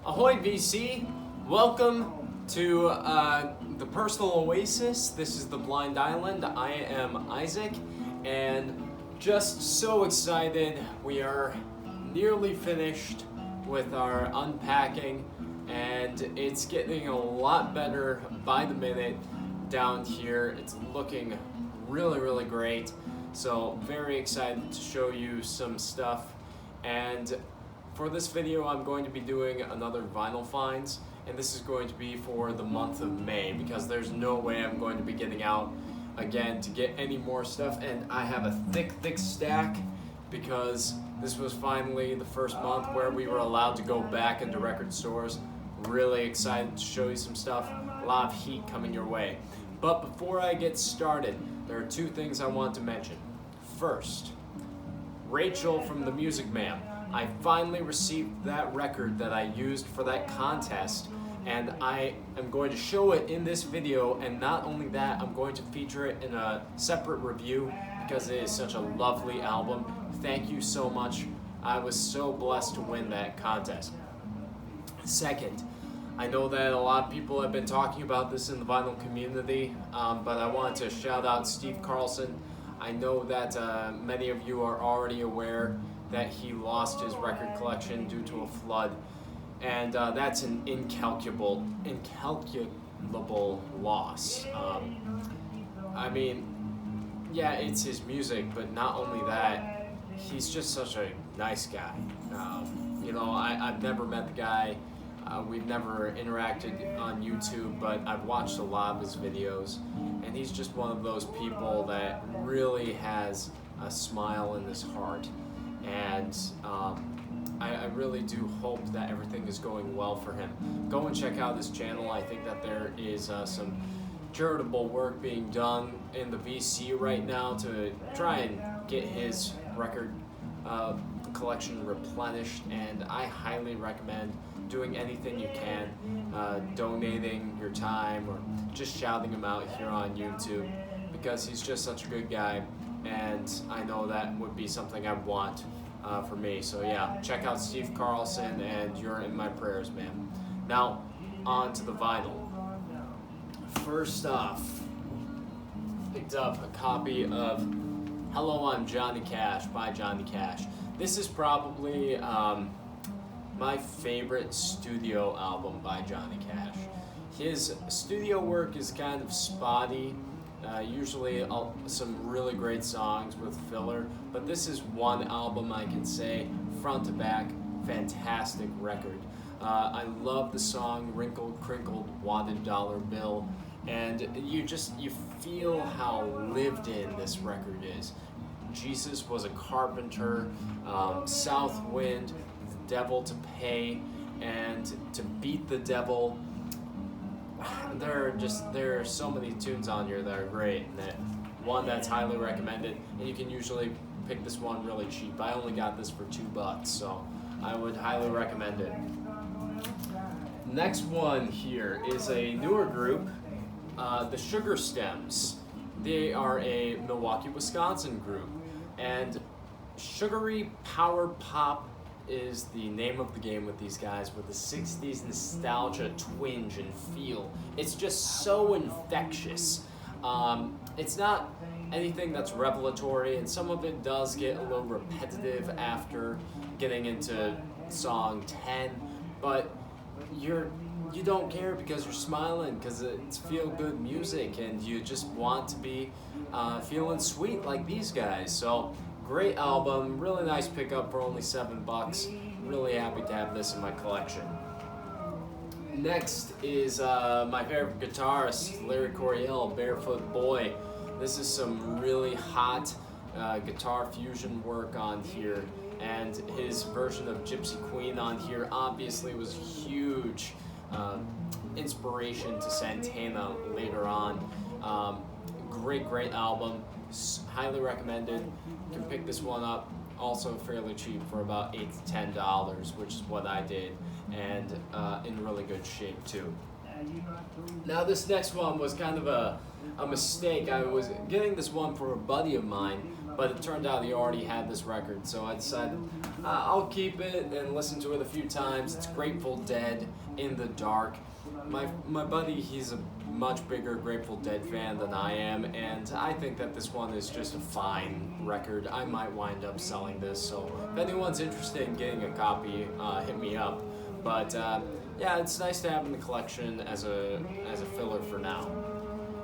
Ahoy VC, welcome to the Personal Oasis. This is the Blind Island. I am Isaac and just so excited. We are nearly finished with our unpacking and it's getting a lot better by the minute down here. It's looking really great. So very excited to show you some stuff. And for this video, I'm going to be doing another vinyl finds, and this is going to be for the month of May because there's no way I'm going to be getting out again to get any more stuff. And I have a thick stack because this was finally the first month where we were allowed to go back into record stores. Really excited to show you some stuff. A lot of heat coming your way. But before I get started, there are two things I want to mention. First, Rachel from The Music Man. I finally received that record that I used for that contest, and I am going to show it in this video, and not only that, I'm going to feature it in a separate review because it is such a lovely album. Thank you so much. I was so blessed to win that contest. Second, I know that a lot of people have been talking about this in the vinyl community, but I wanted to shout out Steve Carlson. I know that many of you are already aware that he lost his record collection due to a flood, and that's an incalculable loss. I mean, yeah, it's his music, but not only that, he's just such a nice guy. You know, I've never met the guy. We've never interacted on YouTube, but I've watched a lot of his videos, and he's just one of those people that really has a smile in his heart. And I really do hope that everything is going well for him. Go and check out his channel. I think that there is some charitable work being done in the VC right now to try and get his record collection replenished, and I highly recommend doing anything you can, donating your time or just shouting him out here on YouTube, because he's just such a good guy, and I know that would be something I want for me. So yeah, check out Steve Carlson, and you're in my prayers, man. Now, on to the vinyl. First off, picked up a copy of Hello, I'm Johnny Cash by Johnny Cash. This is probably my favorite studio album by Johnny Cash. His studio work is kind of spotty, usually some really great songs with filler, but this is one album I can say, front to back, fantastic record. I love the song Wrinkled, Crinkled, Wadded Dollar Bill, and you feel how lived in this record is. Jesus was a carpenter, South Wind, the devil to pay, and to beat the devil. There are so many tunes on here that are great, and one that's highly recommended, and you can usually pick this one really cheap. I only got this for $2, so I would highly recommend it. Next one here is a newer group, the Sugar Stems. They are a Milwaukee, Wisconsin group, and sugary power pop is the name of the game with these guys, with the 60s nostalgia twinge and feel. It's just so infectious. It's not anything that's revelatory, and some of it does get a little repetitive after getting into song 10, but you don't care because you're smiling, because it's feel-good music and you just want to be feeling sweet like these guys. So great album, really nice pickup for only $7. Really happy to have this in my collection. Next is my favorite guitarist, Larry Coryell, Barefoot Boy. This is some really hot guitar fusion work on here, and his version of Gypsy Queen on here obviously was huge inspiration to Santana later on. Great album, highly recommended. You can pick this one up also fairly cheap for about $8 to $10, which is what I did, and in really good shape too. Now this next one was kind of a mistake. I was getting this one for a buddy of mine, but it turned out he already had this record, so I decided I'll keep it and listen to it a few times. It's Grateful Dead, In the Dark. My buddy, he's a much bigger Grateful Dead fan than I am, and I think that this one is just a fine record. I might wind up selling this, so if anyone's interested in getting a copy, hit me up. But yeah, it's nice to have in the collection as a filler for now.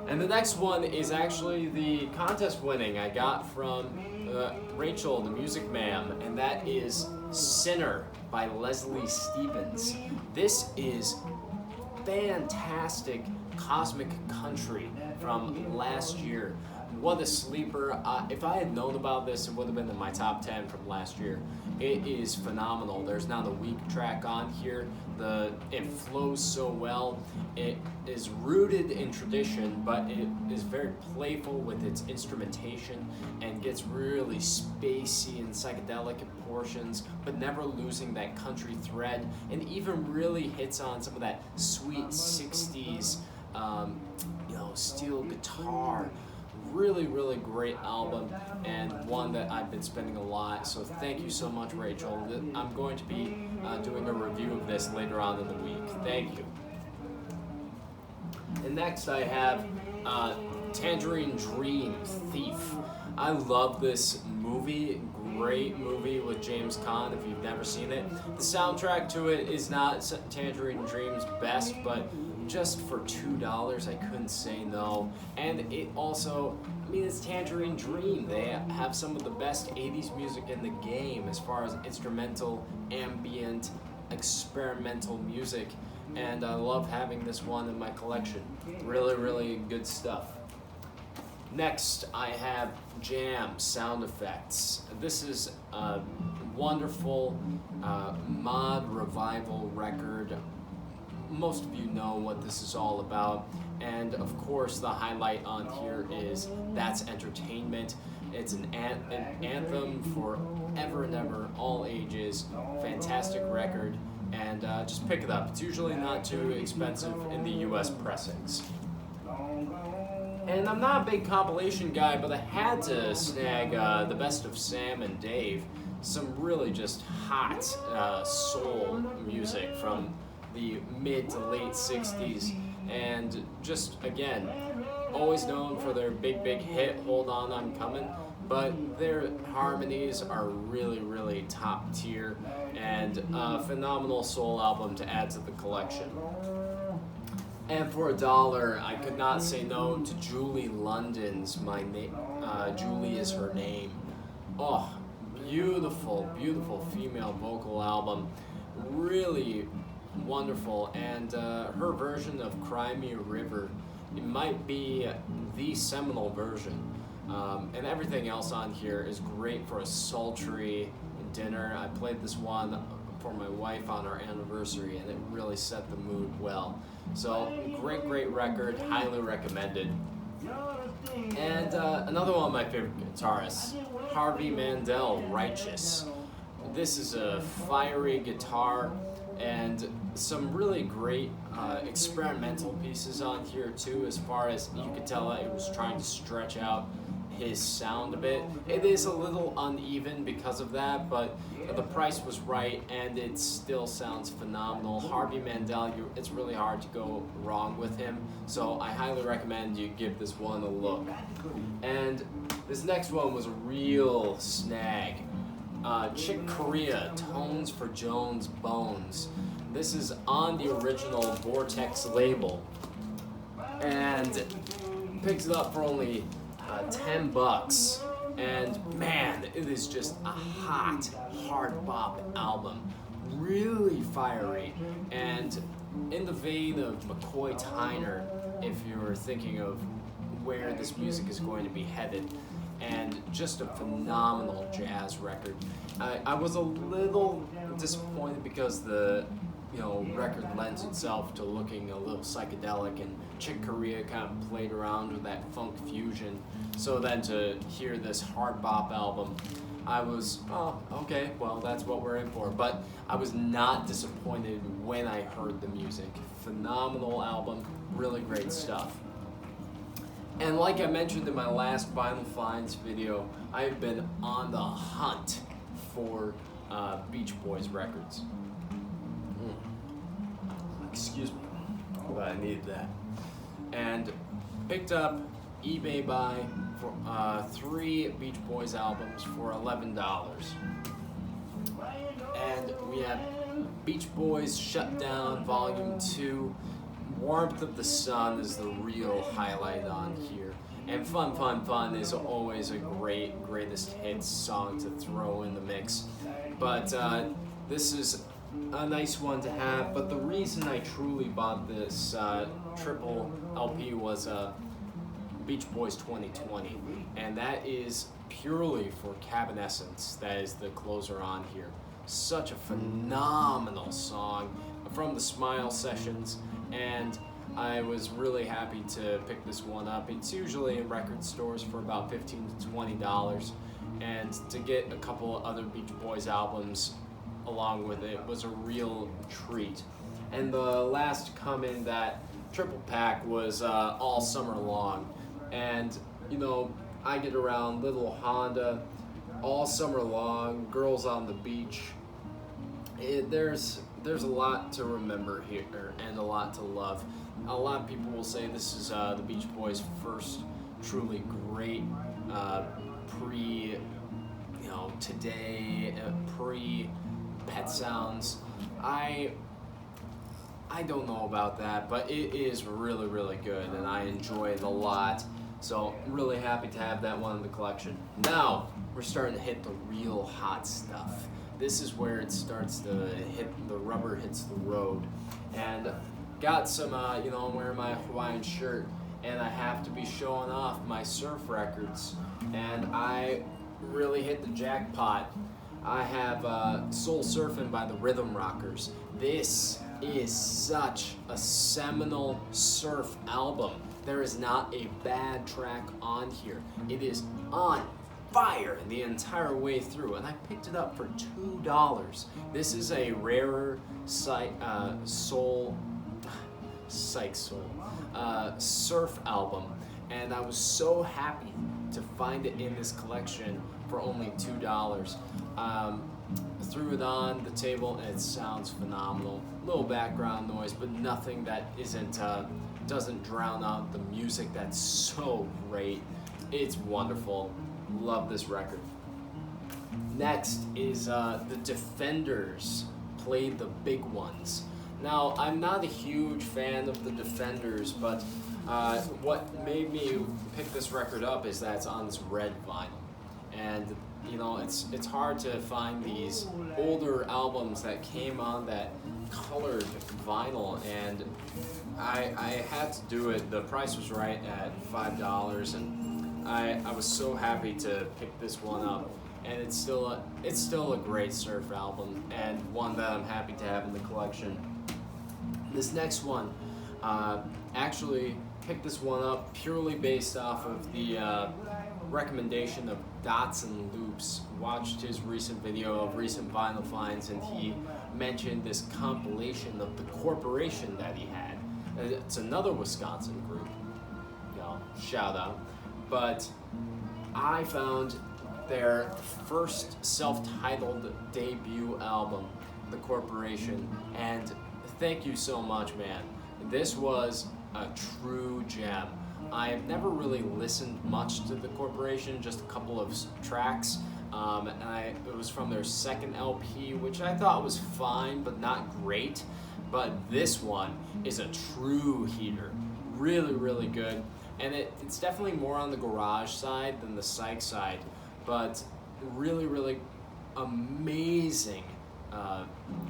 And the next one is actually the contest winning I got from Rachel, the Music Ma'am, and that is Sinner by Leslie Stevens. This is fantastic cosmic country from last year. What a sleeper. If I had known about this, it would have been in my top 10 from last year. It is phenomenal. There's not a weak track on here. It flows so well. It is rooted in tradition, but it is very playful with its instrumentation and gets really spacey and psychedelic in portions, but never losing that country thread, and even really hits on some of that sweet 60s steel guitar. Really, really great album, and one that I've been spending a lot, so thank you so much, Rachel. I'm going to be doing a review of this later on in the week. Thank you. And next I have Tangerine Dream, Thief. I love this movie. Great movie with James Caan if you've never seen it. The soundtrack to it is not Tangerine Dream's best, but just for $2 I couldn't say no. And it also, it's Tangerine Dream. They have some of the best 80s music in the game as far as instrumental, ambient, experimental music, and I love having this one in my collection. Really, really good stuff. Next, I have Jam Sound Effects. This is a wonderful mod revival record. Most of you know what this is all about, and of course the highlight on here is That's Entertainment. It's an anthem for ever and ever, all ages. Fantastic record, and just pick it up. It's usually not too expensive in the US pressings. And I'm not a big compilation guy, but I had to snag the best of Sam and Dave. Some really just hot soul music from the mid to late 60s, and just again, always known for their big hit, Hold On I'm Coming, but their harmonies are really, really top tier, and a phenomenal soul album to add to the collection. And for $1, I could not say no to Julie London's Julie Is Her Name. Oh, beautiful, beautiful female vocal album. Really wonderful, and her version of Cry Me a River, it might be the seminal version, and everything else on here is great for a sultry dinner. I played this one for my wife on our anniversary, and it really set the mood well. So great record, highly recommended. And another one of my favorite guitarists, Harvey Mandel, Righteous. This is a fiery guitar, and some really great experimental pieces on here too, as far as you could tell it was trying to stretch out his sound a bit. It is a little uneven because of that, but the price was right and it still sounds phenomenal. Harvey Mandel, it's really hard to go wrong with him, so I highly recommend you give this one a look. And this next one was a real snag. Chick Corea, Tones for Jones Bones. This is on the original Vortex label, and picks it up for only $10. And man, it is just a hot, hard bop album. Really fiery, and in the vein of McCoy Tyner, if you're thinking of where this music is going to be headed. And just a phenomenal jazz record. I was a little disappointed because the record lends itself to looking a little psychedelic, and Chick Corea kind of played around with that funk fusion. So then to hear this hard bop album, I was, oh, okay, well, that's what we're in for. But I was not disappointed when I heard the music. Phenomenal album, really great stuff. And like I mentioned in my last Vinyl Finds video, I've been on the hunt for Beach Boys records. Excuse me, but I needed that. And picked up eBay buy for 3 Beach Boys albums for $11. And we have Beach Boys Shut Down Volume 2. Warmth of the Sun is the real highlight on here. And Fun Fun Fun is always a greatest hits song to throw in the mix. But this is a nice one to have. But the reason I truly bought this triple LP was Beach Boys 2020. And that is purely for Cabanescence. That is the closer on here. Such a phenomenal song from the Smile Sessions. And I was really happy to pick this one up. It's usually in record stores for about $15 to $20, and to get a couple other Beach Boys albums along with it was a real treat. And the last to come in that triple pack was All Summer Long. And you know, I Get Around, Little Honda, All Summer Long, Girls on the Beach. There's a lot to remember here and a lot to love. A lot of people will say this is the Beach Boys' first truly great Today, pre-Pet Sounds. I don't know about that, but it is really good, and I enjoy it a lot. So I'm really happy to have that one in the collection. Now we're starting to hit the real hot stuff. This is where it starts to hit, the rubber hits the road. And got some, I'm wearing my Hawaiian shirt, and I have to be showing off my surf records. And I really hit the jackpot. I have Soul Surfin' by the Rhythm Rockers. This is such a seminal surf album. There is not a bad track on here. It is on fire the entire way through, and I picked it up for $2. This is a rarer surf album, and I was so happy to find it in this collection for only $2. Threw it on the table, and it sounds phenomenal. Little background noise, but nothing that doesn't drown out the music. That's so great. It's wonderful. Love this record. Next is the Defenders, Played the Big Ones. Now, I'm not a huge fan of the Defenders, but what made me pick this record up is that it's on this red vinyl. And you know, it's hard to find these older albums that came on that colored vinyl, and I had to do it. The price was right at $5, and I was so happy to pick this one up. And it's still a great surf album, and one that I'm happy to have in the collection. This next one, actually picked this one up purely based off of the recommendation of Dots and Loops. Watched his recent video of recent vinyl finds, and he mentioned this compilation of the Corporation that he had. It's another Wisconsin group, you know, shout out. But I found their first self-titled debut album, The Corporation, and thank you so much, man. This was a true gem. I have never really listened much to The Corporation, just a couple of tracks, and it was from their second LP, which I thought was fine, but not great. But this one is a true heater. Really, really good. And it's definitely more on the garage side than the psych side, but really, really amazing,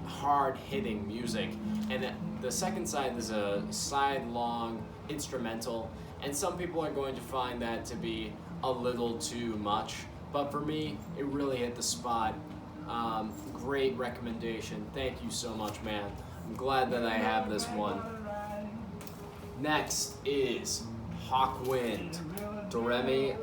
hard-hitting music. And the second side is a side-long instrumental, and some people are going to find that to be a little too much, but for me, it really hit the spot. Great recommendation. Thank you so much, man. I'm glad that I have this one. Next is Hawkwind, Do Re Mi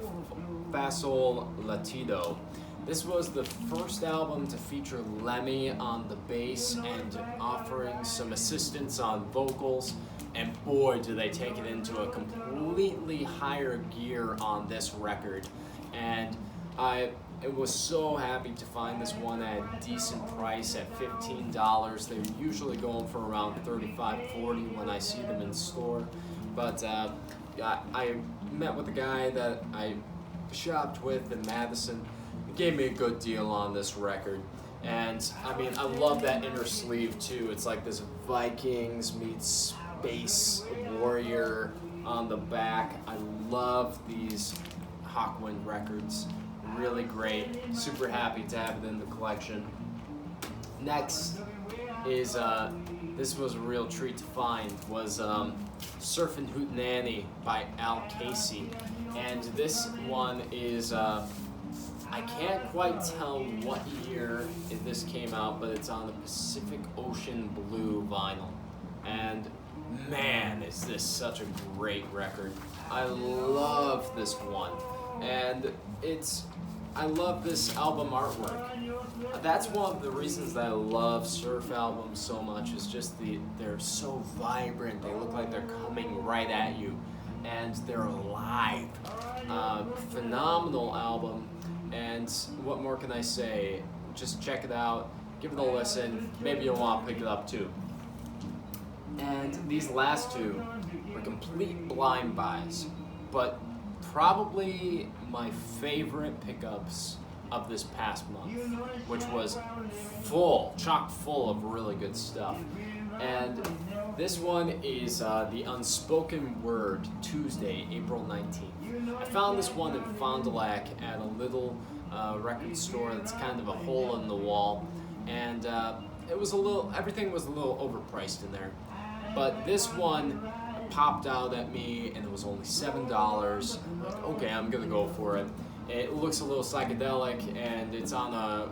Fa Sol Latido. This was the first album to feature Lemmy on the bass and offering some assistance on vocals, and boy do they take it into a completely higher gear on this record. And I was so happy to find this one at a decent price at $15. They're usually going for around $35-$40 when I see them in store. But I met with a guy that I shopped with in Madison. He gave me a good deal on this record. And I mean, I love that inner sleeve too. It's like this Vikings meets Space Warrior on the back. I love these Hawkwind records. Really great. Super happy to have it in the collection. Next is, this was a real treat to find, was Surfin' Hootenanny by Al Casey. And this one is, I can't quite tell what year this came out, but it's on the Pacific Ocean Blue vinyl. And man, is this such a great record. I love this one. And I love this album artwork. That's one of the reasons that I love surf albums so much, is just they're so vibrant. They look like they're coming right at you, and they're alive. Phenomenal album, and what more can I say? Just check it out, give it a listen, maybe you'll want to pick it up too. And these last two were complete blind buys, but probably my favorite pickups of this past month, which was chock full of really good stuff. And this one is The Unspoken Word, Tuesday, April 19th. I found this one in Fond du Lac at a little record store that's kind of a hole in the wall, and everything was a little overpriced in there. But this one popped out at me, and it was only $7. Like, okay, I'm gonna go for it. It looks a little psychedelic, and it's on a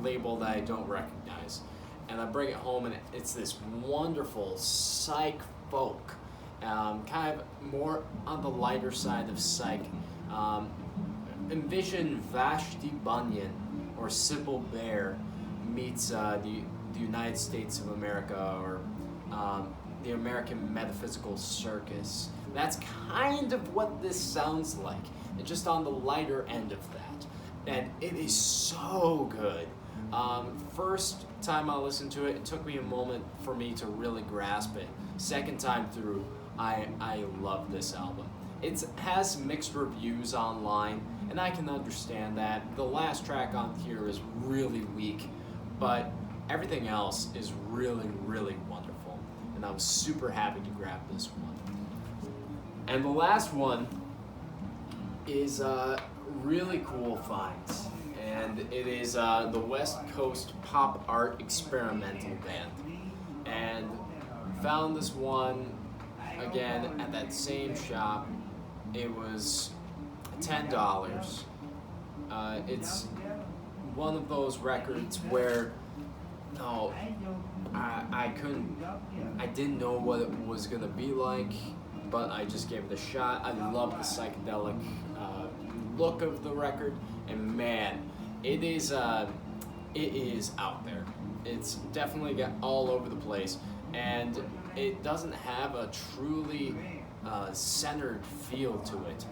label that I don't recognize. And I bring it home, and it's this wonderful psych folk, kind of more on the lighter side of psych. Envision Vashti Bunyan or Sybil Bear meets the United States of America, or the American Metaphysical Circus. That's kind of what this sounds like, and just on the lighter end of that. And it is so good. First time I listened to it, it took me a moment for me to really grasp it. Second time through, I love this album. It has mixed reviews online, and I can understand that. The last track on here is really weak, but everything else is really, really wonderful. And I was super happy to grab this one. And the last one is really cool finds. And it is the West Coast Pop Art Experimental Band. And found this one again at that same shop. It was $10. It's one of those records where I didn't know what it was gonna be like, but I just gave it a shot. I love the psychedelic look of the record, and man, it is out there. It's definitely got all over the place, and it doesn't have a truly centered feel to it.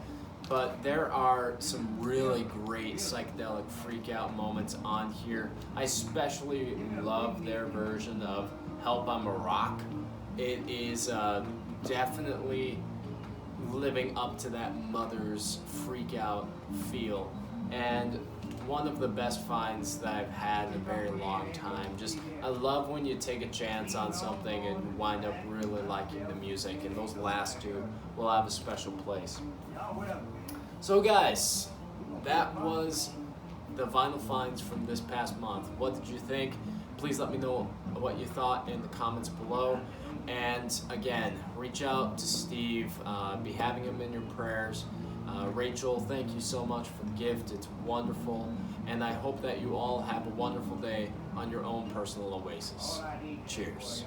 But there are some really great psychedelic freak out moments on here. I especially love their version of Help I'm a Rock. It is definitely living up to that Mother's freak out feel, and one of the best finds that I've had in a very long time. I love when you take a chance on something and wind up really liking the music, and those last two will have a special place. So guys, that was the vinyl finds from this past month. What did you think? Please let me know what you thought in the comments below. And again, reach out to Steve, be having him in your prayers. Rachel, thank you so much for the gift. It's wonderful. And I hope that you all have a wonderful day on your own personal oasis. Cheers.